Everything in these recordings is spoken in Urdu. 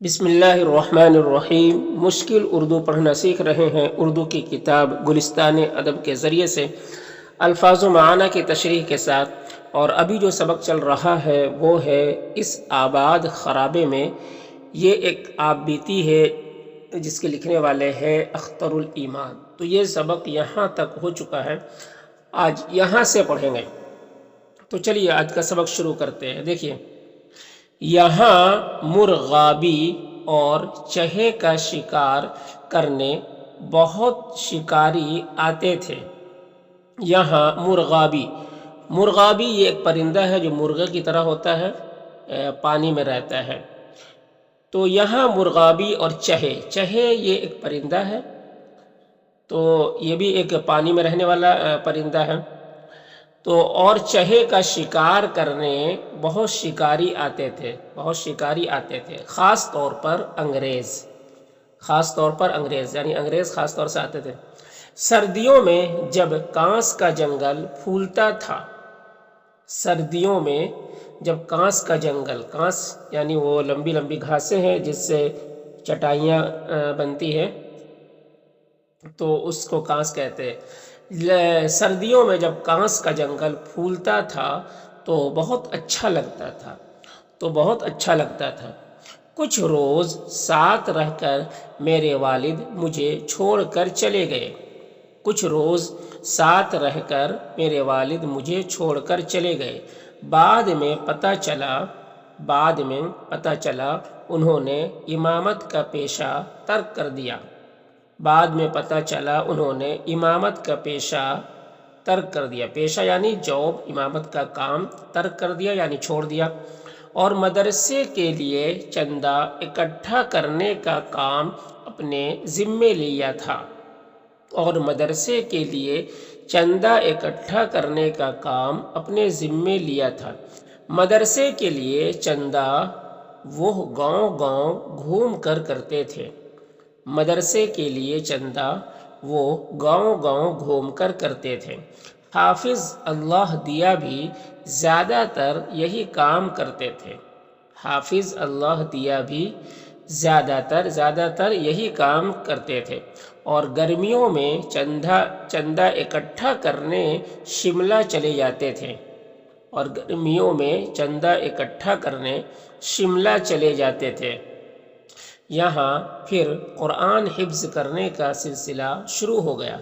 بسم اللہ الرحمن الرحیم۔ مشکل اردو پڑھنا سیکھ رہے ہیں۔ اردو کی کتاب گلستان ادب کے ذریعے سے الفاظ و معانی کی تشریح کے ساتھ، اور ابھی جو سبق چل رہا ہے وہ ہے اس آباد خرابے میں۔ یہ ایک آپ بیتی ہے جس کے لکھنے والے ہیں اختر الایمان۔ تو یہ سبق یہاں تک ہو چکا ہے، آج یہاں سے پڑھیں گے۔ تو چلیے آج کا سبق شروع کرتے ہیں۔ دیکھیے، یہاں مرغابی اور چہے کا شکار کرنے بہت شکاری آتے تھے۔ یہاں مرغابی یہ ایک پرندہ ہے جو مرغے کی طرح ہوتا ہے، پانی میں رہتا ہے۔ تو یہاں مرغابی اور چہے یہ ایک پرندہ ہے، تو یہ بھی ایک پانی میں رہنے والا پرندہ ہے۔ تو اور چہے کا شکار کرنے بہت شکاری آتے تھے، خاص طور پر انگریز یعنی انگریز خاص طور سے آتے تھے۔ سردیوں میں جب کانس کا جنگل پھولتا تھا، کانس یعنی وہ لمبی لمبی گھاسیں ہیں جس سے چٹائیاں بنتی ہیں، تو اس کو کانس کہتے ہیں۔ سردیوں میں جب کانس کا جنگل پھولتا تھا تو بہت اچھا لگتا تھا۔ کچھ روز ساتھ رہ کر میرے والد مجھے چھوڑ کر چلے گئے۔ بعد میں پتہ چلا انہوں نے امامت کا پیشہ ترک کر دیا۔ پیشہ یعنی جاب، امامت کا کام ترک کر دیا یعنی چھوڑ دیا، اور مدرسے کے لیے چندہ اکٹھا کرنے کا کام اپنے ذمے لیا تھا۔ مدرسے کے لیے چندہ وہ گاؤں گھوم کر کرتے تھے۔ حافظ اللہ دیا بھی زیادہ تر یہی کام کرتے تھے، اور گرمیوں میں چندہ اکٹھا کرنے شملہ چلے جاتے تھے۔ یہاں پھر قرآن حفظ کرنے کا سلسلہ شروع ہو گیا۔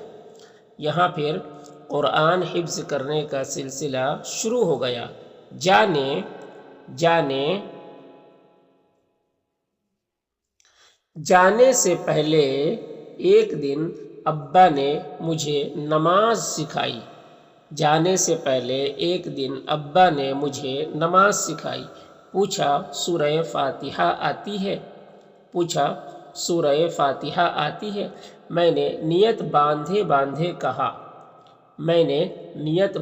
جانے سے پہلے ایک دن ابا نے مجھے نماز سکھائی۔ پوچھا سورہ فاتحہ آتی ہے؟ میں نے نیت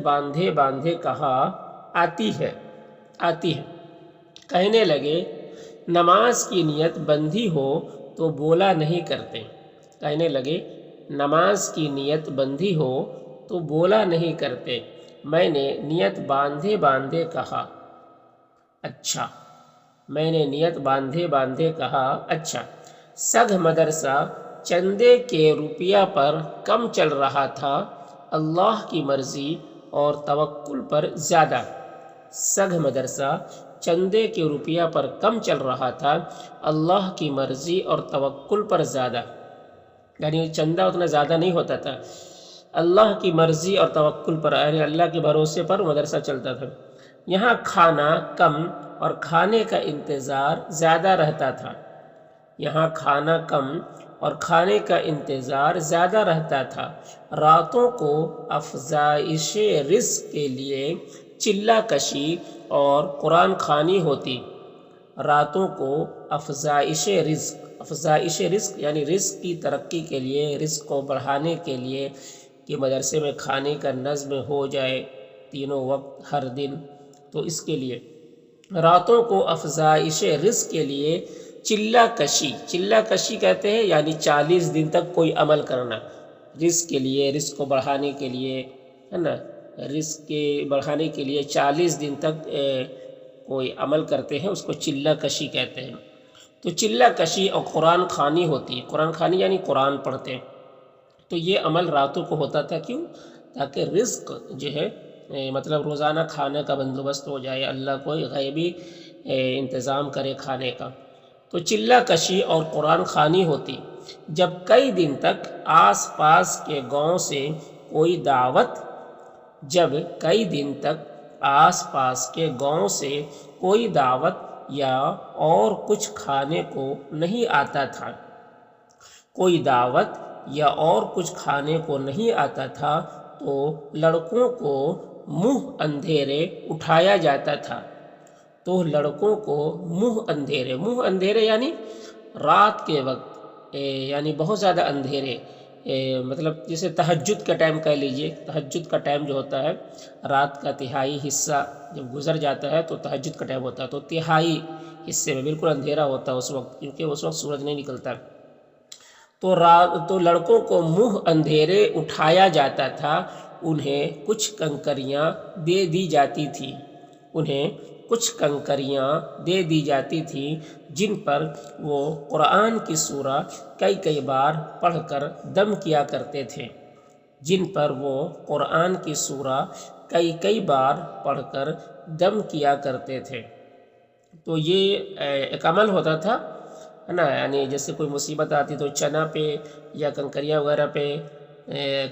باندھے کہا آتی ہے۔ کہنے لگے نماز کی نیت بندھی ہو تو بولا نہیں کرتے۔ میں نے نیت باندھے کہا اچھا۔ سگھ مدرسہ چندے کے روپیہ پر کم چل رہا تھا، اللہ کی مرضی اور توکل پر زیادہ۔ یعنی چندہ اتنا زیادہ نہیں ہوتا تھا، اللہ کی مرضی اور توکل پر یعنی اللہ کے بھروسے پر مدرسہ چلتا تھا۔ یہاں کھانا کم اور کھانے کا انتظار زیادہ رہتا تھا۔ راتوں کو افزائش رزق کے لیے چلہ کشی اور قرآن خوانی ہوتی۔ افزائش رزق یعنی رزق کی ترقی کے لیے، رزق کو بڑھانے کے لیے کہ مدرسے میں کھانے کا نظم ہو جائے تینوں وقت ہر دن، تو اس کے لیے راتوں کو افزائش رزق کے لیے چلہ کشی کہتے ہیں، یعنی 40 دن تک کوئی عمل کرنا رزق کے لیے، رزق کو بڑھانے کے لیے، ہے نا، رزق کے بڑھانے کے لیے 40 دن تک کوئی عمل کرتے ہیں، اس کو چلہ کشی کہتے ہیں۔ تو چلہ کشی اور قرآن خوانی ہوتی، قرآن خوانی یعنی قرآن پڑھتے، تو یہ عمل راتوں کو ہوتا تھا، کیوں؟ تاکہ رزق جو ہے مطلب روزانہ کھانے کا بندوبست ہو جائے، اللہ کوئی غیبی انتظام کرے کھانے کا۔ تو چلہ کشی اور قرآن خوانی ہوتی جب کئی دن تک آس پاس کے گاؤں سے کوئی دعوت جب کئی دن تک آس پاس کے گاؤں سے کوئی دعوت یا اور کچھ کھانے کو نہیں آتا تھا، کوئی دعوت یا اور کچھ کھانے کو نہیں آتا تھا تو لڑکوں کو منہ اندھیرے اٹھایا جاتا تھا، تو لڑکوں کو منہ اندھیرے یعنی رات کے وقت یعنی بہت زیادہ اندھیرے، مطلب جیسے تہجد کا ٹائم کہہ لیجئے، تہجد کا ٹائم جو ہوتا ہے رات کا تہائی حصہ جب گزر جاتا ہے تو تہجد کا ٹائم ہوتا ہے، تو تہائی حصے میں بالکل اندھیرا ہوتا ہے اس وقت، کیونکہ اس وقت سورج نہیں نکلتا، تو لڑکوں کو منہ اندھیرے اٹھایا جاتا تھا، انہیں کچھ کنکریاں دے دی جاتی تھی، جن پر وہ قرآن کی سورہ کئی بار پڑھ کر دم کیا کرتے تھے، کئی بار پڑھ کر دم کیا کرتے تھے۔ تو یہ ایک عمل ہوتا تھا ہے نا، یعنی جیسے کوئی مصیبت آتی تو چنا پہ یا کنکریاں وغیرہ پہ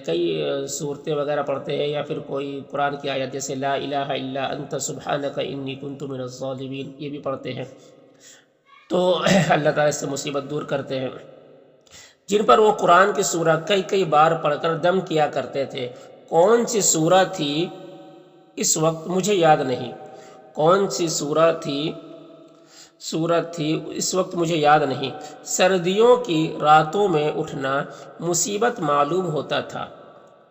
کئی صورتیں وغیرہ پڑھتے ہیں، یا پھر کوئی قرآن کی آیت جیسے لا الہ الا انت سبحانک انی کنت من الظالمین یہ بھی پڑھتے ہیں، تو اللہ تعالیٰ سے مصیبت دور کرتے ہیں، جن پر وہ قرآن کی سورہ کئی بار پڑھ کر دم کیا کرتے تھے۔ کون سی سورہ تھی اس وقت مجھے یاد نہیں، کون سی سورت تھی اس وقت مجھے یاد نہیں۔ سردیوں کی راتوں میں اٹھنا مصیبت معلوم ہوتا تھا،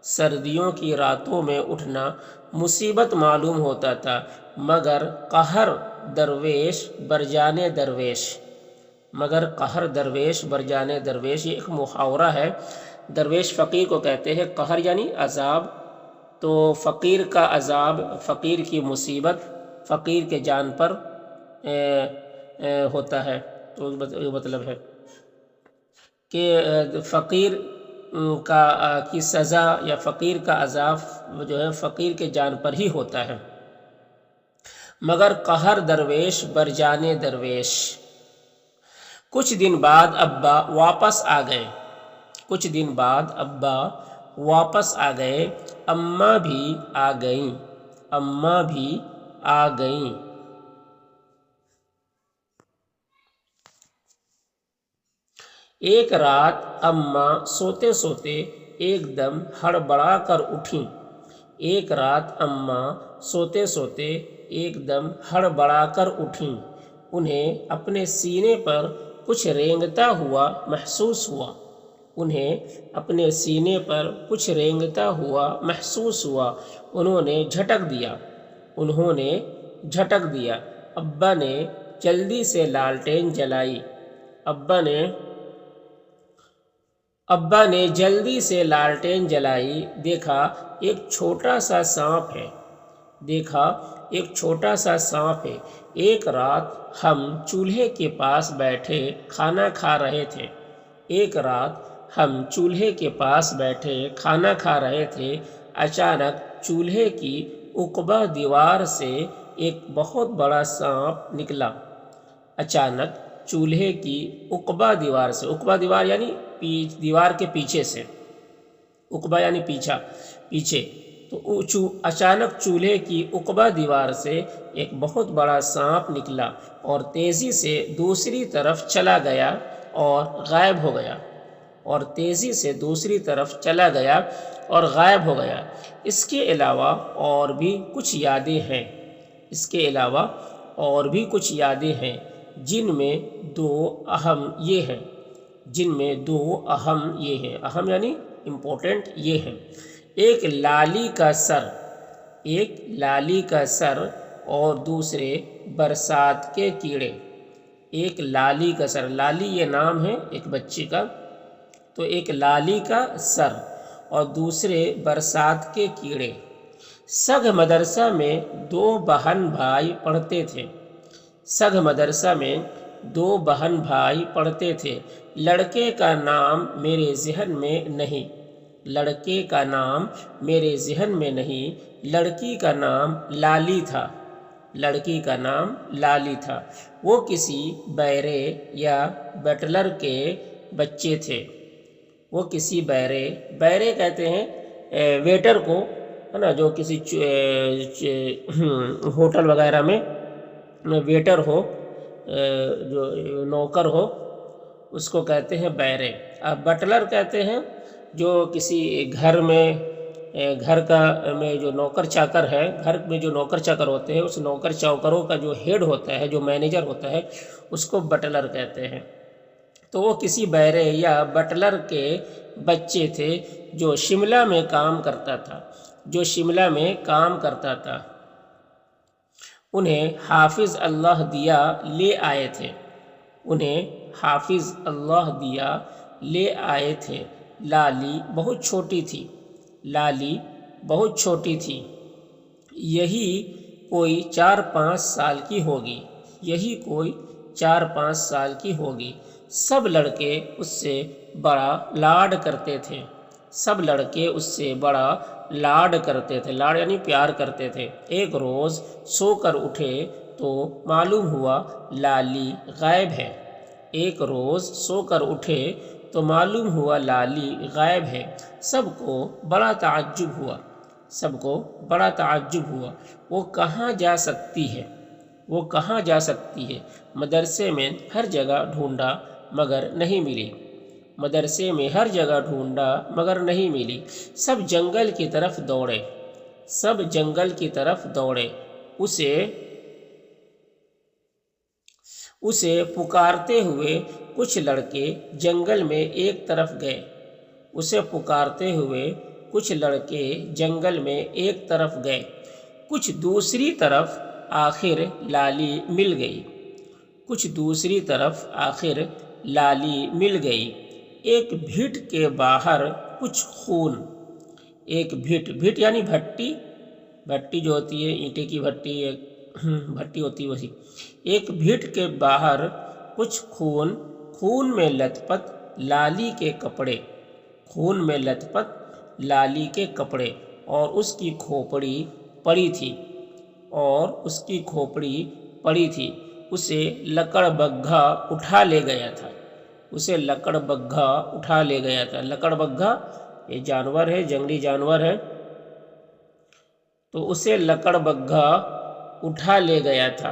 سردیوں کی راتوں میں اٹھنا مصیبت معلوم ہوتا تھا، مگر قہر درویش برجانے درویش یہ ایک محاورہ ہے، درویش فقیر کو کہتے ہیں، قہر یعنی عذاب، تو فقیر کا عذاب، فقیر کی مصیبت فقیر کے جان پر ہوتا ہے، تو یہ مطلب ہے کہ فقیر کی سزا یا فقیر کا عذاب جو ہے فقیر کے جان پر ہی ہوتا ہے، مگر قہر درویش برجانے درویش۔ کچھ دن بعد ابا واپس آ گئے، اماں بھی آ گئیں، ایک رات اماں سوتے ایک دم ہڑبڑا کر اٹھیں، انہیں اپنے سینے پر کچھ رینگتا ہوا محسوس ہوا، انہوں نے جھٹک دیا، ابا نے جلدی سے لالٹین جلائی، دیکھا ایک چھوٹا سا سانپ ہے، ایک رات ہم چولہے کے پاس بیٹھے کھانا کھا رہے تھے، اچانک چولہے کی عقبہ دیوار سے ایک بہت بڑا سانپ نکلا، عقبہ دیوار یعنی دیوار کے پیچھے سے، عقبہ یعنی پیچھے، تو اچانک چولہے کی عقبہ دیوار سے ایک بہت بڑا سانپ نکلا اور تیزی سے دوسری طرف چلا گیا اور غائب ہو گیا، اس کے علاوہ اور بھی کچھ یادیں ہیں، جن میں دو اہم یہ ہیں، اہم یعنی امپورٹنٹ یہ ہیں، ایک لالی کا سر اور دوسرے برسات کے کیڑے، لالی یہ نام ہے ایک بچی کا، تو ایک لالی کا سر اور دوسرے برسات کے کیڑے۔ سگھ مدرسہ میں دو بہن بھائی پڑھتے تھے، دو بہن بھائی پڑھتے تھے۔ لڑکے کا نام میرے ذہن میں نہیں، لڑکے کا نام میرے ذہن میں نہیں، لڑکی کا نام لالی تھا، لڑکی کا نام لالی تھا۔ وہ کسی بیرے یا بٹلر کے بچے تھے، وہ کسی بیرے کہتے ہیں ویٹر کو، ہے نا، جو کسی ہوٹل وغیرہ میں ویٹر ہو، جو نوکر ہو، اس کو کہتے ہیں بیرے۔ اب بٹلر کہتے ہیں جو کسی گھر میں گھر کا میں جو نوکر چاکر ہے، گھر میں جو نوکر چاکر ہوتے ہیں، اس نوکر چاکروں کا جو ہیڈ ہوتا ہے، جو مینیجر ہوتا ہے، اس کو بٹلر کہتے ہیں۔ تو وہ کسی بیرے یا بٹلر کے بچے تھے جو شملہ میں کام کرتا تھا، جو شملہ میں کام کرتا تھا۔ انہیں حافظ اللہ دیا لے آئے تھے، انہیں حافظ اللہ دیا لے آئے تھے۔ لالی بہت چھوٹی تھی، لالی بہت چھوٹی تھی، یہی کوئی 4-5 سال کی ہوگی، یہی کوئی 4-5 سال کی ہوگی۔ سب لڑکے اس سے بڑا لاڈ کرتے تھے، سب لڑکے اس سے بڑا لاڈ کرتے تھے، لاڈ یعنی پیار کرتے تھے۔ ایک روز سو کر اٹھے تو معلوم ہوا لالی غائب ہے، ایک روز سو کر اٹھے تو معلوم ہوا لالی غائب ہے۔ سب کو بڑا تعجب ہوا، سب کو بڑا تعجب ہوا، وہ کہاں جا سکتی ہے، وہ کہاں جا سکتی ہے؟ مدرسے میں ہر جگہ ڈھونڈا مگر نہیں ملی، مدرسے میں ہر جگہ ڈھونڈا مگر نہیں ملی۔ سب جنگل کی طرف دوڑے، سب جنگل کی طرف دوڑے، اسے پکارتے ہوئے کچھ لڑکے جنگل میں ایک طرف گئے، اسے پکارتے ہوئے کچھ لڑکے جنگل میں ایک طرف گئے، کچھ دوسری طرف آخر لالی مل گئی، کچھ دوسری طرف آخر لالی مل گئی۔ ایک بھٹ کے باہر کچھ خون، ایک بھٹ یعنی بھٹی، بھٹی جو ہوتی ہے اینٹے کی بھٹی، ایک بھٹی ہوتی ہے وہی۔ ایک بھٹ کے باہر کچھ خون، خون میں لت پت لالی کے کپڑے، خون میں لت پت لالی کے کپڑے، اور اس کی کھوپڑی پڑی تھی، اور اس کی کھوپڑی پڑی تھی۔ اسے لکڑ بگھا اٹھا لے گیا تھا، اسے لکڑ بگھا اٹھا لے گیا تھا۔ لکڑ بگھا یہ جانور ہے، جنگلی جانور ہے، تو اسے لکڑ بگھا اٹھا لے گیا تھا۔